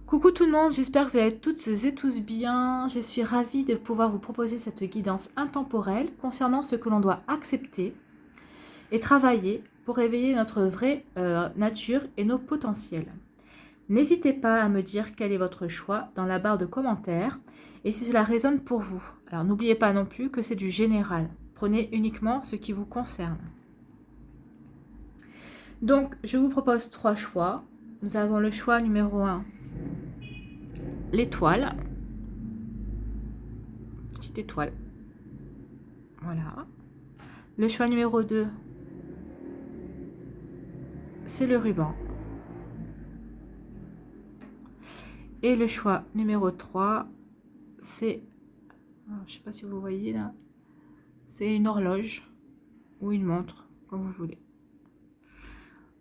Coucou tout le monde, j'espère que vous allez toutes et tous bien. Je suis ravie de pouvoir vous proposer cette guidance intemporelle concernant ce que l'on doit accepter et travailler pour réveiller notre vraie nature et nos potentiels. N'hésitez pas à me dire quel est votre choix dans la barre de commentaires et si cela résonne pour vous. Alors n'oubliez pas non plus que c'est du général. Prenez uniquement ce qui vous concerne. Donc je vous propose 3 choix. Nous avons le choix numéro 1. L'étoile, petite étoile, voilà. Le choix numéro 2, c'est le ruban. Et le choix numéro 3, c'est, je ne sais pas si vous voyez là, c'est une horloge ou une montre, comme vous voulez.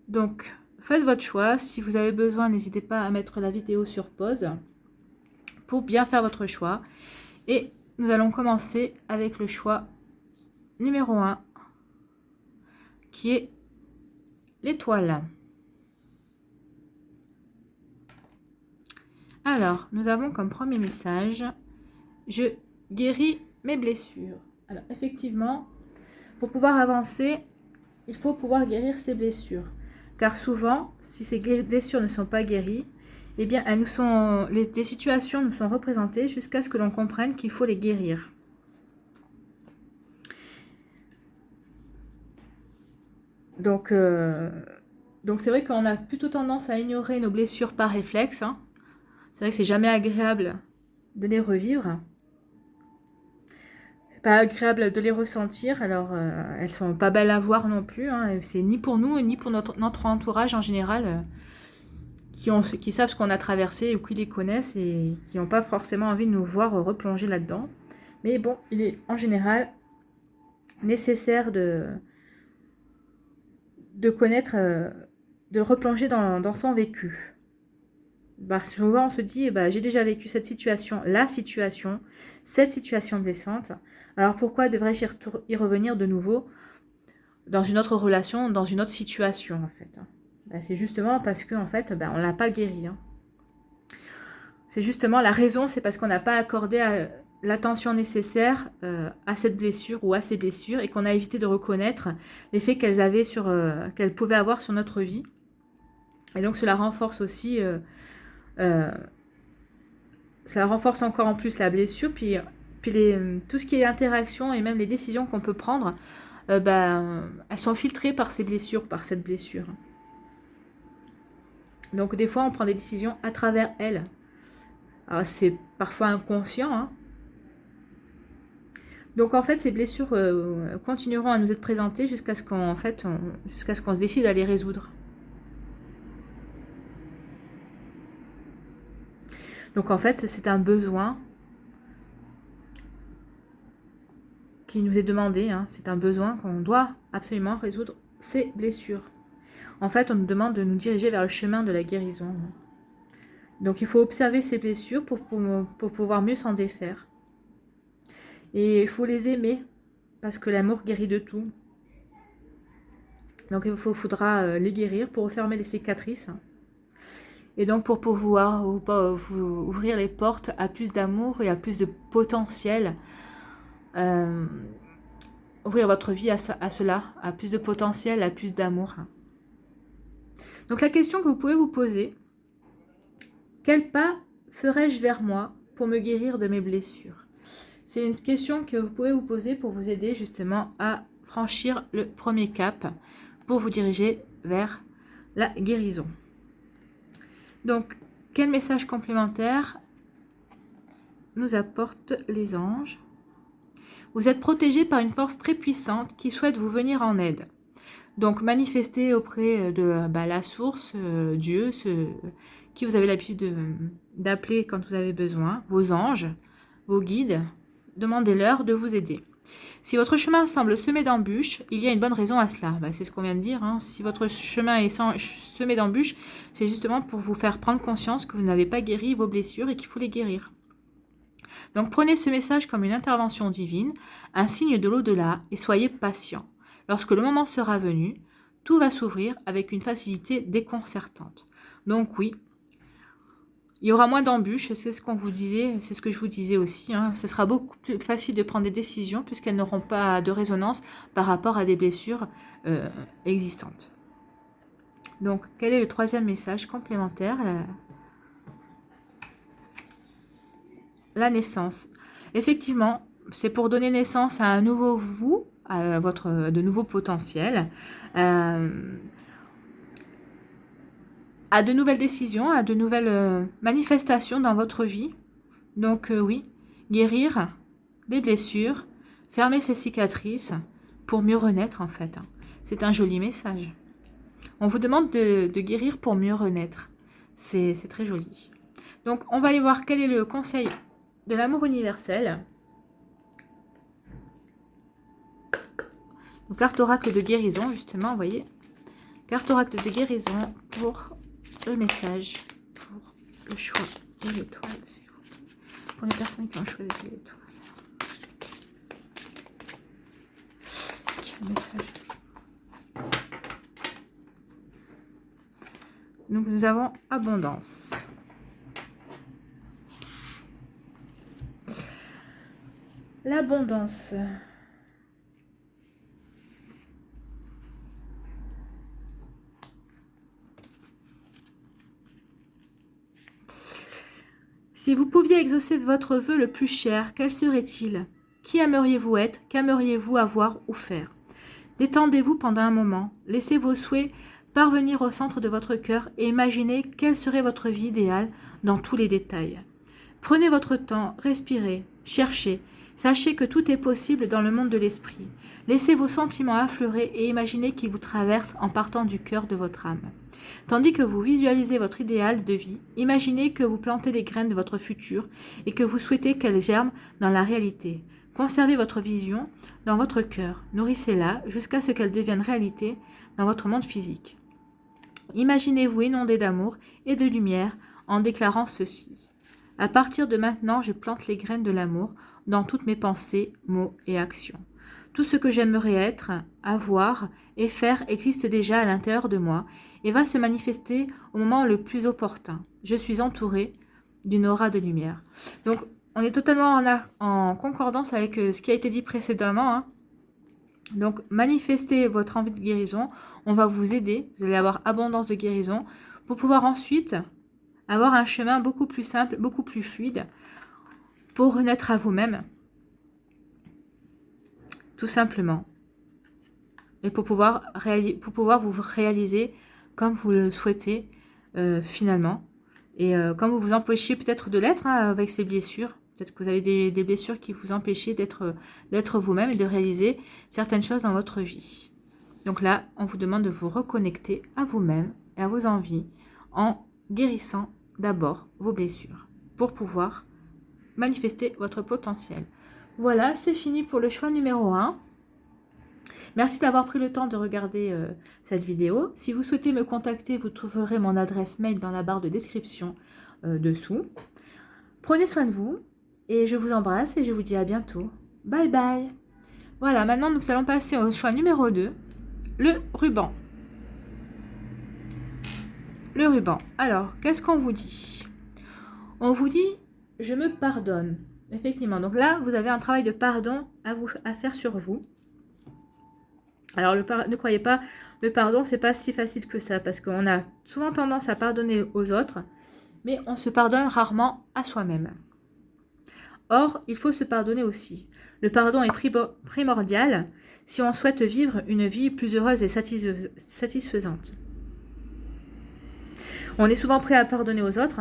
Donc, faites votre choix. Si vous avez besoin, n'hésitez pas à mettre la vidéo sur pause pour bien faire votre choix. Et nous allons commencer avec le choix numéro 1, qui est l'étoile. Alors, nous avons comme premier message, je guéris mes blessures. Alors, effectivement, pour pouvoir avancer, il faut pouvoir guérir ses blessures. Car souvent, si ces blessures ne sont pas guéries, eh bien, des situations nous sont représentées jusqu'à ce que l'on comprenne qu'il faut les guérir. Donc c'est vrai qu'on a plutôt tendance à ignorer nos blessures par réflexe. Hein. C'est vrai que c'est jamais agréable de les revivre. C'est pas agréable de les ressentir. Alors, elles sont pas belles à voir non plus. Hein. C'est ni pour nous, ni pour notre entourage en général, qui savent ce qu'on a traversé ou qui les connaissent et qui n'ont pas forcément envie de nous voir replonger là-dedans. Mais bon, il est en général nécessaire de connaître, de replonger dans son vécu. Bah, souvent on se dit, bah, j'ai déjà vécu cette situation, cette situation blessante, alors pourquoi devrais-je y revenir de nouveau dans une autre relation, dans une autre situation en fait. Bah, c'est justement parce que en fait, bah, on ne l'a pas guéri. Hein. C'est justement la raison, c'est parce qu'on n'a pas accordé l'attention nécessaire à cette blessure ou à ces blessures et qu'on a évité de reconnaître l'effet qu'elles pouvaient avoir sur notre vie. Et donc cela renforce aussi, cela renforce encore en plus la blessure, puis tout ce qui est interaction et même les décisions qu'on peut prendre, elles sont filtrées par ces blessures, par cette blessure. Donc des fois on prend des décisions à travers elles. Alors c'est parfois inconscient, hein. Donc en fait, ces blessures continueront à nous être présentées jusqu'à ce qu'on se décide à les résoudre. Donc en fait, c'est un besoin qui nous est demandé, hein. C'est un besoin qu'on doit absolument résoudre ces blessures. En fait, on nous demande de nous diriger vers le chemin de la guérison. Donc il faut observer ces blessures pour pouvoir mieux s'en défaire. Et il faut les aimer, parce que l'amour guérit de tout. Donc il faudra les guérir pour refermer les cicatrices. Et donc pour pouvoir vous ouvrir les portes à plus d'amour et à plus de potentiel. Ouvrir votre vie à cela, à plus de potentiel, à plus d'amour. Donc la question que vous pouvez vous poser, quel pas ferais-je vers moi pour me guérir de mes blessures? C'est une question que vous pouvez vous poser pour vous aider justement à franchir le premier cap pour vous diriger vers la guérison. Donc, quel message complémentaire nous apportent les anges? Vous êtes protégé par une force très puissante qui souhaite vous venir en aide. Donc, manifestez auprès de la source, Dieu, qui vous avez l'habitude d'appeler quand vous avez besoin, vos anges, vos guides, demandez-leur de vous aider. Si votre chemin semble semé d'embûches, il y a une bonne raison à cela. C'est ce qu'on vient de dire. Hein. Si votre chemin est semé d'embûches, c'est justement pour vous faire prendre conscience que vous n'avez pas guéri vos blessures et qu'il faut les guérir. Donc prenez ce message comme une intervention divine, un signe de l'au-delà et soyez patient. Lorsque le moment sera venu, tout va s'ouvrir avec une facilité déconcertante. Donc oui, Il y aura moins d'embûches, c'est ce qu'on vous disait, c'est ce que je vous disais aussi. Hein. Ce sera beaucoup plus facile de prendre des décisions puisqu'elles n'auront pas de résonance par rapport à des blessures existantes. Donc, quel est le troisième message complémentaire? La naissance. Effectivement, c'est pour donner naissance à un nouveau vous, à de nouveaux potentiels, à de nouvelles décisions, à de nouvelles manifestations dans votre vie. Donc oui, guérir des blessures, fermer ses cicatrices pour mieux renaître en fait. C'est un joli message. On vous demande de guérir pour mieux renaître. C'est très joli. Donc on va aller voir quel est le conseil de l'amour universel. Donc, carte oracle de guérison, justement, vous voyez. Carte oracle de guérison pour le message, pour le choix de l'étoile, s'il vous plaît. Pour les personnes qui ont choisi l'étoile. Quel message? Donc, nous avons abondance. L'abondance. Si vous pouviez exaucer votre vœu le plus cher, quel serait-il? Qui aimeriez-vous être? Qu'aimeriez-vous avoir ou faire? Détendez-vous pendant un moment. Laissez vos souhaits parvenir au centre de votre cœur et imaginez quelle serait votre vie idéale dans tous les détails. Prenez votre temps, respirez, cherchez. Sachez que tout est possible dans le monde de l'esprit. Laissez vos sentiments affleurer et imaginez qu'ils vous traversent en partant du cœur de votre âme. Tandis que vous visualisez votre idéal de vie, imaginez que vous plantez les graines de votre futur et que vous souhaitez qu'elles germent dans la réalité. Conservez votre vision dans votre cœur, nourrissez-la jusqu'à ce qu'elle devienne réalité dans votre monde physique. Imaginez-vous inondé d'amour et de lumière en déclarant ceci. À partir de maintenant, je plante les graines de l'amour dans toutes mes pensées, mots et actions. Tout ce que j'aimerais être, avoir et faire existe déjà à l'intérieur de moi et va se manifester au moment le plus opportun. Je suis entourée d'une aura de lumière. Donc, on est totalement en concordance avec ce qui a été dit précédemment. Hein. Donc, manifestez votre envie de guérison. On va vous aider. Vous allez avoir abondance de guérison pour pouvoir ensuite avoir un chemin beaucoup plus simple, beaucoup plus fluide pour renaître à vous-même. Tout simplement. Et pour pouvoir vous réaliser comme vous le souhaitez finalement. Et comme vous vous empêchez peut-être de l'être hein, avec ces blessures. Peut-être que vous avez des blessures qui vous empêchent d'être vous-même et de réaliser certaines choses dans votre vie. Donc là, on vous demande de vous reconnecter à vous-même et à vos envies en guérissant d'abord vos blessures pour pouvoir manifester votre potentiel. Voilà, c'est fini pour le choix numéro 1. Merci d'avoir pris le temps de regarder cette vidéo. Si vous souhaitez me contacter, vous trouverez mon adresse mail dans la barre de description dessous. Prenez soin de vous et je vous embrasse et je vous dis à bientôt. Bye bye. Voilà, maintenant nous allons passer au choix numéro 2, le ruban. Le ruban. Alors, qu'est-ce qu'on vous dit? On vous dit, je me pardonne. Effectivement, donc là, vous avez un travail de pardon à faire sur vous. Alors, ne croyez pas, le pardon, c'est pas si facile que ça, parce qu'on a souvent tendance à pardonner aux autres, mais on se pardonne rarement à soi-même. Or, il faut se pardonner aussi. Le pardon est primordial si on souhaite vivre une vie plus heureuse et satisfaisante. On est souvent prêt à pardonner aux autres,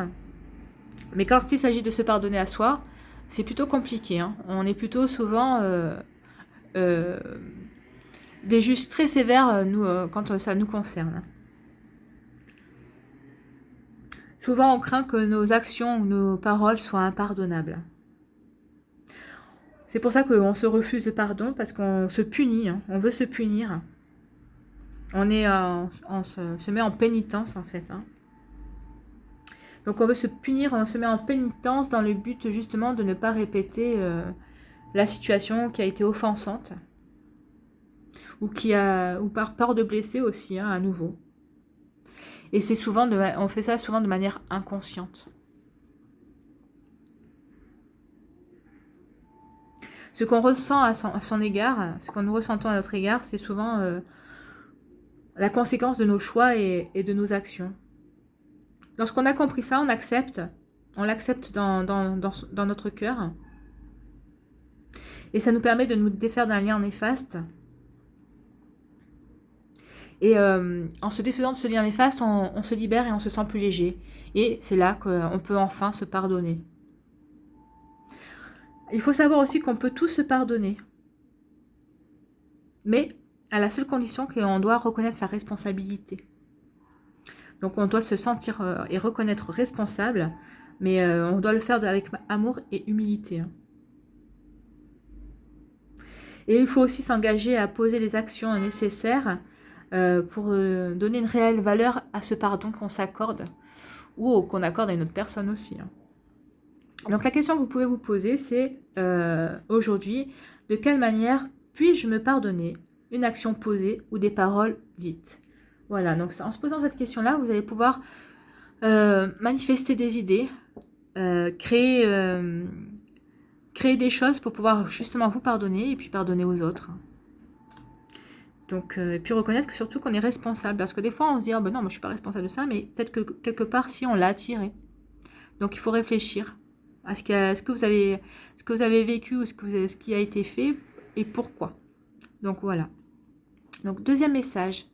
mais quand il s'agit de se pardonner à soi, c'est plutôt compliqué. Hein. On est plutôt souvent des juges très sévères quand ça nous concerne. Souvent, on craint que nos actions ou nos paroles soient impardonnables. C'est pour ça qu'on se refuse le pardon, parce qu'on se punit, hein. On veut se punir. On se met en pénitence, en fait. Hein. Donc, on veut se punir, on se met en pénitence dans le but, justement, de ne pas répéter la situation qui a été offensante. Ou par peur de blesser aussi, hein, à nouveau. Et c'est souvent on fait ça souvent de manière inconsciente. Ce qu'on ressent à son égard, ce que nous ressentons à notre égard, c'est souvent la conséquence de nos choix et de nos actions. Lorsqu'on a compris ça, on l'accepte dans notre cœur. Et ça nous permet de nous défaire d'un lien néfaste. Et en se défaisant de ce lien néfaste, on se libère et on se sent plus léger. Et c'est là qu'on peut enfin se pardonner. Il faut savoir aussi qu'on peut tout se pardonner. Mais à la seule condition qu'on doit reconnaître sa responsabilité. Donc on doit se sentir et reconnaître responsable, mais on doit le faire avec amour et humilité. Et il faut aussi s'engager à poser les actions nécessaires pour donner une réelle valeur à ce pardon qu'on s'accorde ou qu'on accorde à une autre personne aussi. Donc la question que vous pouvez vous poser, c'est aujourd'hui, de quelle manière puis-je me pardonner une action posée ou des paroles dites? Voilà, donc en se posant cette question-là, vous allez pouvoir manifester des idées, créer des choses pour pouvoir justement vous pardonner et puis pardonner aux autres. Donc, et puis reconnaître que surtout qu'on est responsable. Parce que des fois, on se dit, oh ben non, moi je suis pas responsable de ça, mais peut-être que quelque part, si on l'a attiré. Donc, il faut réfléchir à ce que vous avez vécu ou ce qui a été fait et pourquoi. Donc, voilà. Donc, deuxième message.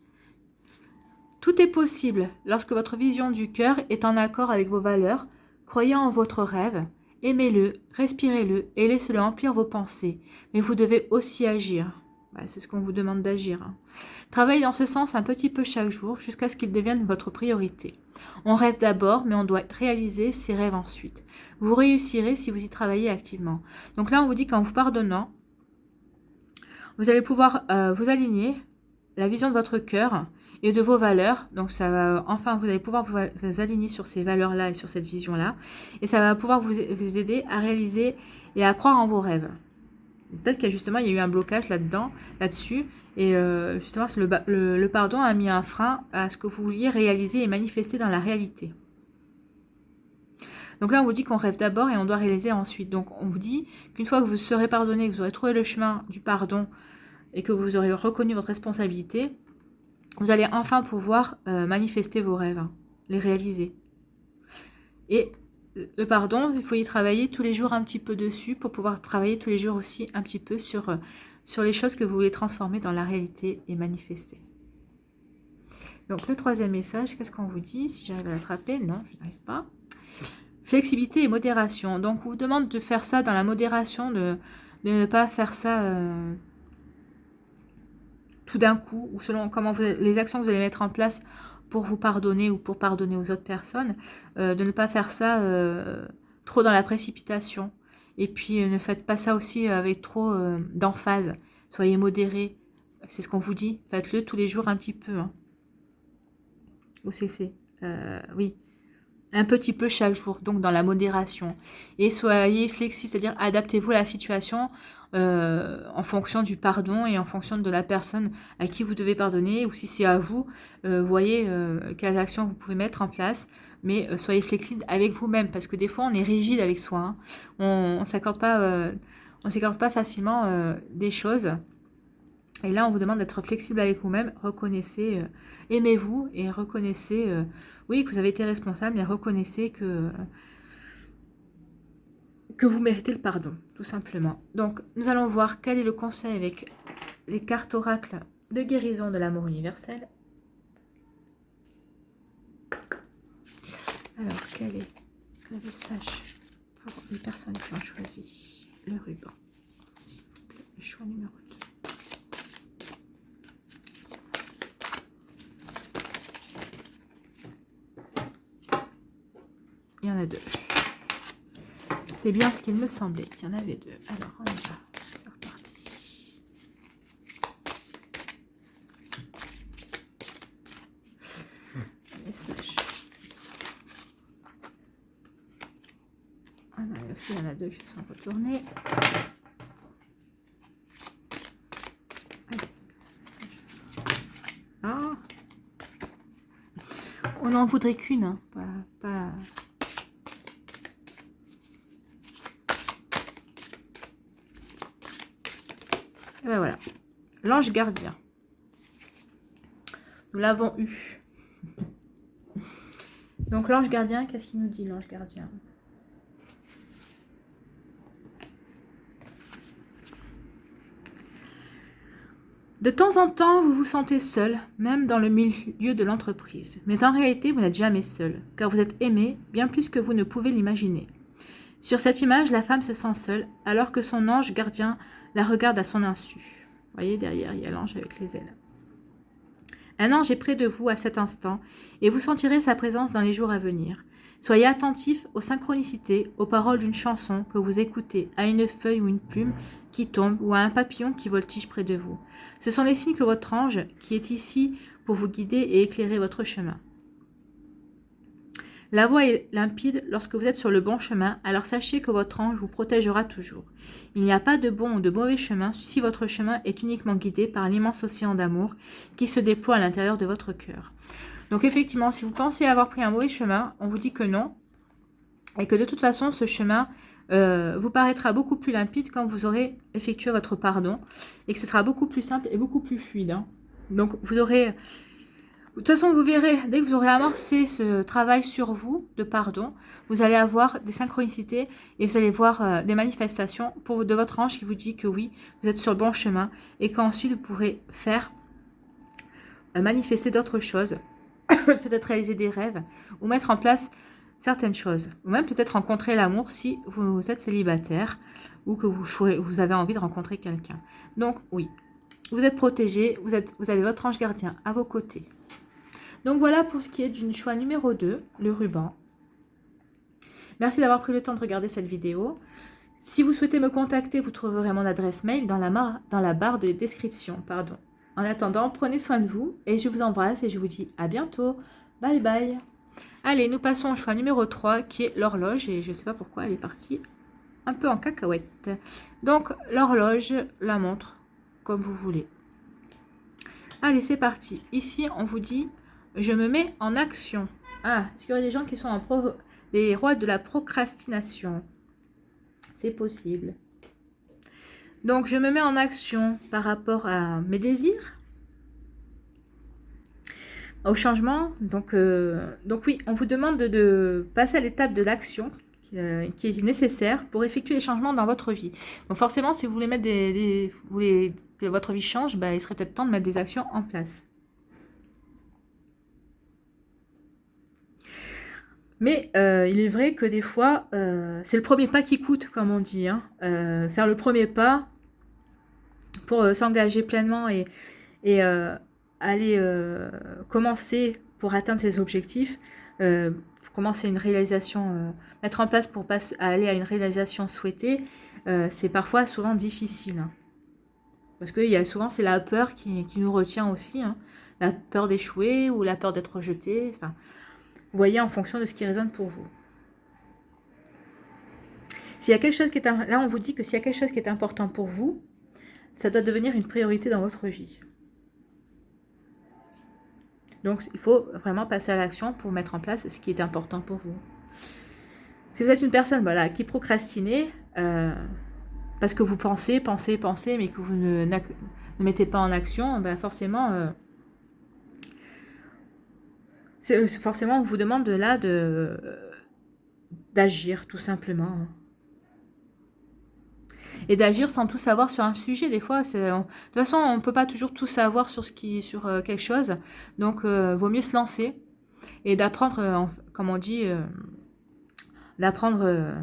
Tout est possible lorsque votre vision du cœur est en accord avec vos valeurs. Croyez en votre rêve, aimez-le, respirez-le et laissez-le emplir vos pensées. Mais vous devez aussi agir. C'est ce qu'on vous demande d'agir. Travaillez dans ce sens un petit peu chaque jour jusqu'à ce qu'il devienne votre priorité. On rêve d'abord, mais on doit réaliser ses rêves ensuite. Vous réussirez si vous y travaillez activement. Donc là, on vous dit qu'en vous pardonnant, vous allez pouvoir vous aligner la vision de votre cœur et de vos valeurs. Donc ça va, enfin, vous allez pouvoir vous aligner sur ces valeurs-là et sur cette vision-là. Et ça va pouvoir vous aider à réaliser et à croire en vos rêves. Peut-être qu'il y a eu un blocage là-dessus. Et justement, le pardon a mis un frein à ce que vous vouliez réaliser et manifester dans la réalité. Donc là, on vous dit qu'on rêve d'abord et on doit réaliser ensuite. Donc on vous dit qu'une fois que vous serez pardonné, que vous aurez trouvé le chemin du pardon et que vous aurez reconnu votre responsabilité, vous allez enfin pouvoir manifester vos rêves, les réaliser. Et le pardon, il faut y travailler tous les jours un petit peu dessus pour pouvoir travailler tous les jours aussi un petit peu sur les choses que vous voulez transformer dans la réalité et manifester. Donc le troisième message, qu'est-ce qu'on vous dit? Si j'arrive à l'attraper, non, je n'arrive pas. Flexibilité et modération. Donc on vous demande de faire ça dans la modération, de ne pas faire ça tout d'un coup, ou selon comment les actions que vous allez mettre en place pour vous pardonner ou pour pardonner aux autres personnes, de ne pas faire ça trop dans la précipitation. Et puis ne faites pas ça aussi avec trop d'emphase. Soyez modérés, c'est ce qu'on vous dit. Faites-le tous les jours un petit peu. Où c'est oui, un petit peu chaque jour, donc dans la modération. Et soyez flexible, c'est-à-dire adaptez-vous à la situation en fonction du pardon et en fonction de la personne à qui vous devez pardonner, ou si c'est à vous, voyez quelles actions vous pouvez mettre en place, mais soyez flexible avec vous-même, parce que des fois on est rigide avec soi, on ne s'accorde pas facilement des choses. Et là, on vous demande d'être flexible avec vous-même. Reconnaissez, aimez-vous et reconnaissez, oui, que vous avez été responsable, mais reconnaissez que vous méritez le pardon, tout simplement. Donc, nous allons voir quel est le conseil avec les cartes oracles de guérison de l'amour universel. Alors, quel est le message pour les personnes qui ont choisi le ruban? S'il vous plaît, le choix numéro 2. Il y en a 2. C'est bien ce qu'il me semblait qu'il y en avait 2. Alors, on y va. C'est reparti. Message. Ah non, il y en a 2 qui se sont retournés. Allez. Ah. On n'en voudrait qu'une, hein. Pas... Et ben voilà. L'ange gardien. Nous l'avons eu. Donc l'ange gardien, qu'est-ce qu'il nous dit l'ange gardien? De temps en temps, vous vous sentez seul, même dans le milieu de l'entreprise. Mais en réalité, vous n'êtes jamais seul, car vous êtes aimé bien plus que vous ne pouvez l'imaginer. Sur cette image, la femme se sent seule, alors que son ange gardien la regarde à son insu. Vous voyez, derrière, il y a l'ange avec les ailes. Un ange est près de vous à cet instant, et vous sentirez sa présence dans les jours à venir. Soyez attentif aux synchronicités, aux paroles d'une chanson que vous écoutez, à une feuille ou une plume qui tombe, ou à un papillon qui voltige près de vous. Ce sont les signes que votre ange, qui est ici pour vous guider et éclairer votre chemin. La voie est limpide lorsque vous êtes sur le bon chemin, alors sachez que votre ange vous protégera toujours. Il n'y a pas de bon ou de mauvais chemin si votre chemin est uniquement guidé par l'immense océan d'amour qui se déploie à l'intérieur de votre cœur. Donc effectivement, si vous pensez avoir pris un mauvais chemin, on vous dit que non, et que de toute façon, ce chemin vous paraîtra beaucoup plus limpide quand vous aurez effectué votre pardon, et que ce sera beaucoup plus simple et beaucoup plus fluide. Hein. Donc vous aurez... De toute façon, vous verrez, dès que vous aurez amorcé ce travail sur vous, de pardon, vous allez avoir des synchronicités et vous allez voir des manifestations de votre ange qui vous dit que oui, vous êtes sur le bon chemin et qu'ensuite vous pourrez faire manifester d'autres choses, peut-être réaliser des rêves ou mettre en place certaines choses, ou même peut-être rencontrer l'amour si vous êtes célibataire ou que vous avez envie de rencontrer quelqu'un. Donc oui, vous êtes protégé, vous avez votre ange gardien à vos côtés. Donc voilà pour ce qui est du choix numéro 2, le ruban. Merci d'avoir pris le temps de regarder cette vidéo. Si vous souhaitez me contacter, vous trouverez mon adresse mail dans la barre de description. En attendant, prenez soin de vous et je vous embrasse et je vous dis à bientôt. Bye bye. Allez, nous passons au choix numéro 3 qui est l'horloge et je ne sais pas pourquoi elle est partie un peu en cacahuète. Donc l'horloge, la montre, comme vous voulez. Allez, c'est parti. Ici, on vous dit... Je me mets en action. Ah, est-ce qu'il y aurait des gens qui sont des rois de la procrastination? C'est possible. Donc, je me mets en action par rapport à mes désirs, au changement. Donc oui, on vous demande de passer à l'étape de l'action qui est nécessaire pour effectuer les changements dans votre vie. Donc forcément, si vous voulez mettre vous voulez que votre vie change, il serait peut-être temps de mettre des actions en place. Mais il est vrai que des fois, c'est le premier pas qui coûte, comme on dit. Hein. Faire le premier pas pour s'engager pleinement et aller commencer pour atteindre ses objectifs, pour commencer une réalisation, mettre en place pour aller à une réalisation souhaitée, c'est souvent difficile. Hein. Parce que souvent, c'est la peur qui nous retient aussi. Hein. La peur d'échouer ou la peur d'être rejeté. Enfin, vous voyez, en fonction de ce qui résonne pour vous. S'il y a quelque chose qui est... Là, on vous dit que s'il y a quelque chose qui est important pour vous, ça doit devenir une priorité dans votre vie. Donc, il faut vraiment passer à l'action pour mettre en place ce qui est important pour vous. Si vous êtes une personne qui procrastinez, parce que vous pensez, mais que vous ne mettez pas en action, forcément... forcément, on vous demande d'agir, tout simplement. Et d'agir sans tout savoir sur un sujet. Des fois, de toute façon, on ne peut pas toujours tout savoir sur quelque chose. Donc, vaut mieux se lancer et d'apprendre, comme on dit, d'apprendre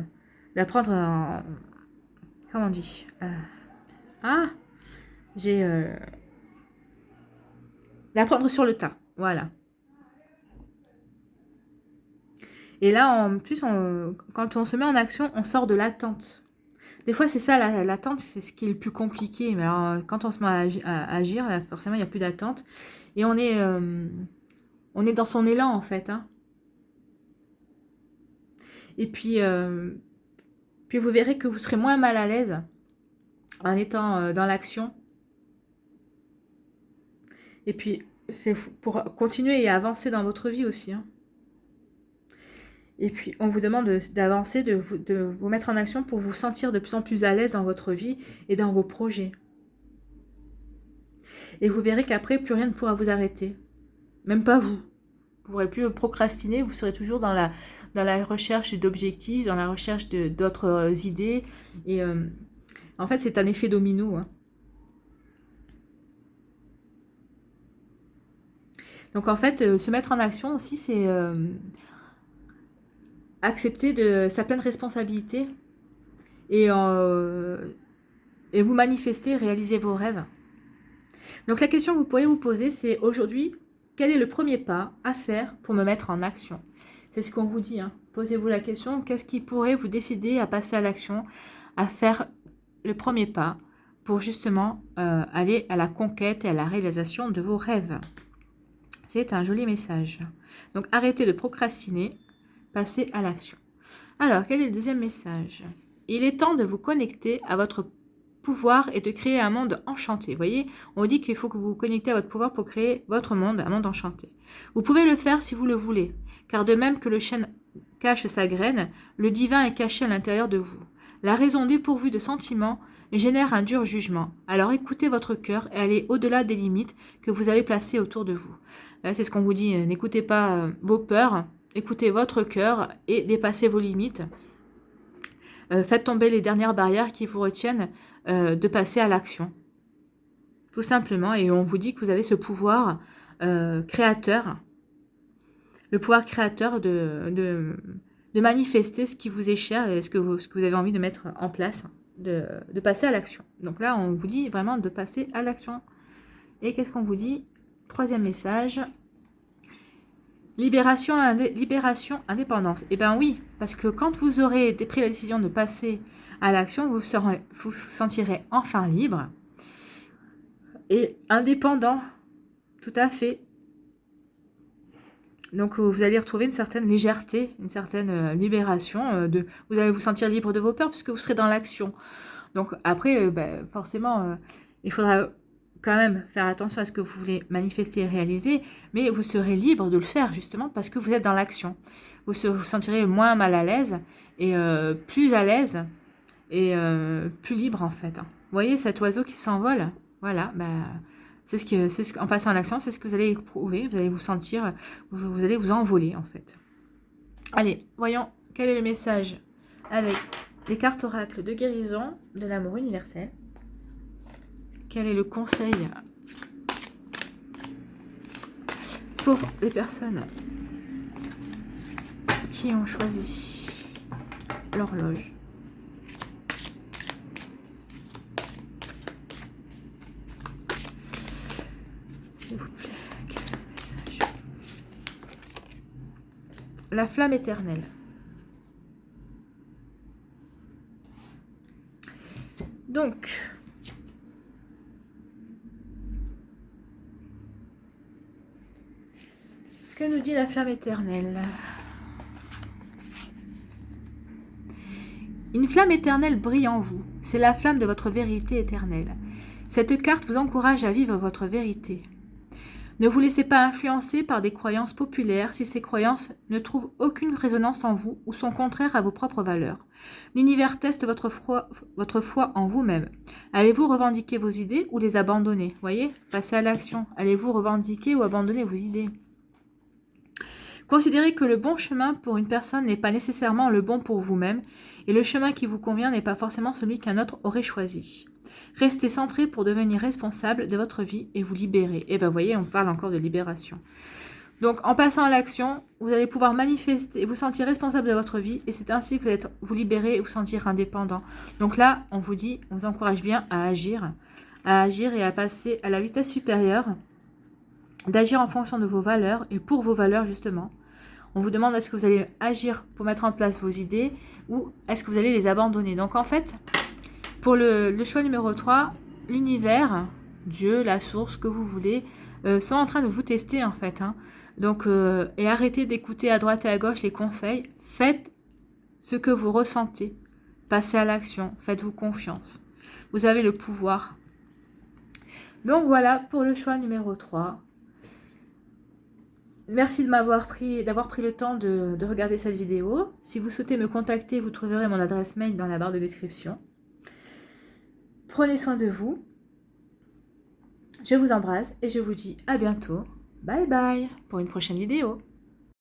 comment on dit d'apprendre sur le tas. Voilà. Et là, en plus, quand on se met en action, on sort de l'attente. Des fois, c'est ça, l'attente, c'est ce qui est le plus compliqué. Mais alors, quand on se met à agir, là, forcément, il n'y a plus d'attente. Et on est dans son élan, en fait. Hein. Et puis vous verrez que vous serez moins mal à l'aise en étant dans l'action. Et puis, c'est pour continuer et avancer dans votre vie aussi. Hein. Et puis, on vous demande d'avancer, de vous mettre en action pour vous sentir de plus en plus à l'aise dans votre vie et dans vos projets. Et vous verrez qu'après, plus rien ne pourra vous arrêter. Même pas vous. Vous ne pourrez plus procrastiner, vous serez toujours dans la recherche d'objectifs, dans la recherche d'autres idées. Et en fait, c'est un effet domino. Hein. Donc en fait, se mettre en action aussi, c'est accepter sa pleine responsabilité et vous manifester, réaliser vos rêves. Donc la question que vous pourriez vous poser, c'est aujourd'hui, quel est le premier pas à faire pour me mettre en action? C'est ce qu'on vous dit. Hein. Posez-vous la question, qu'est-ce qui pourrait vous décider à passer à l'action, à faire le premier pas pour justement aller à la conquête et à la réalisation de vos rêves? C'est un joli message. Donc arrêtez de procrastiner, passez à l'action. Alors, quel est le deuxième message? Il est temps de vous connecter à votre pouvoir et de créer un monde enchanté. Vous voyez, on dit qu'il faut que vous vous connectez à votre pouvoir pour créer votre monde, un monde enchanté. Vous pouvez le faire si vous le voulez, car de même que le chêne cache sa graine, le divin est caché à l'intérieur de vous. La raison dépourvue de sentiments génère un dur jugement. Alors écoutez votre cœur et allez au-delà des limites que vous avez placées autour de vous. C'est ce qu'on vous dit, n'écoutez pas vos peurs, écoutez votre cœur et dépassez vos limites. Faites tomber les dernières barrières qui vous retiennent de passer à l'action. Tout simplement, et on vous dit que vous avez ce pouvoir créateur, le pouvoir créateur de manifester ce qui vous est cher et ce que vous avez envie de mettre en place, de passer à l'action. Donc là, on vous dit vraiment de passer à l'action. Et qu'est-ce qu'on vous dit? Troisième message. Libération, indépendance. Eh bien oui, parce que quand vous aurez pris la décision de passer à l'action, vous vous sentirez enfin libre et indépendant. Tout à fait. Donc vous allez retrouver une certaine légèreté, une certaine libération. Vous allez vous sentir libre de vos peurs puisque vous serez dans l'action. Donc après, forcément, il faudra quand même faire attention à ce que vous voulez manifester et réaliser, mais vous serez libre de le faire justement parce que vous êtes dans l'action. Vous vous sentirez moins mal à l'aise et plus à l'aise et plus libre en fait. Vous voyez cet oiseau qui s'envole? Voilà, en passant à l'action, c'est ce que vous allez éprouver. Vous allez vous sentir, vous allez vous envoler en fait. Allez, voyons quel est le message avec les cartes oracles de guérison de l'amour universel. Quel est le conseil pour les personnes qui ont choisi l'horloge? S'il vous plaît, quel est le message? La flamme éternelle. Donc, que nous dit la flamme éternelle? Une flamme éternelle brille en vous. C'est la flamme de votre vérité éternelle. Cette carte vous encourage à vivre votre vérité. Ne vous laissez pas influencer par des croyances populaires si ces croyances ne trouvent aucune résonance en vous ou sont contraires à vos propres valeurs. L'univers teste votre foi en vous-même. Allez-vous revendiquer vos idées ou les abandonner? Voyez, passez à l'action. Allez-vous revendiquer ou abandonner vos idées? Considérez que le bon chemin pour une personne n'est pas nécessairement le bon pour vous-même et le chemin qui vous convient n'est pas forcément celui qu'un autre aurait choisi. Restez centré pour devenir responsable de votre vie et vous libérer. Et bien, vous voyez, on parle encore de libération. Donc, en passant à l'action, vous allez pouvoir manifester, vous sentir responsable de votre vie et c'est ainsi que vous allez vous libérer et vous sentir indépendant. Donc là, on vous dit, on vous encourage bien à agir et à passer à la vitesse supérieure, d'agir en fonction de vos valeurs et pour vos valeurs justement. On vous demande est-ce que vous allez agir pour mettre en place vos idées ou est-ce que vous allez les abandonner. Donc en fait, pour le choix numéro 3, l'univers, Dieu, la source, que vous voulez, sont en train de vous tester en fait. Hein. Donc, et arrêtez d'écouter à droite et à gauche les conseils. Faites ce que vous ressentez. Passez à l'action. Faites-vous confiance. Vous avez le pouvoir. Donc voilà pour le choix numéro 3. Merci d'avoir pris le temps de regarder cette vidéo. Si vous souhaitez me contacter, vous trouverez mon adresse mail dans la barre de description. Prenez soin de vous. Je vous embrasse et je vous dis à bientôt. Bye bye pour une prochaine vidéo.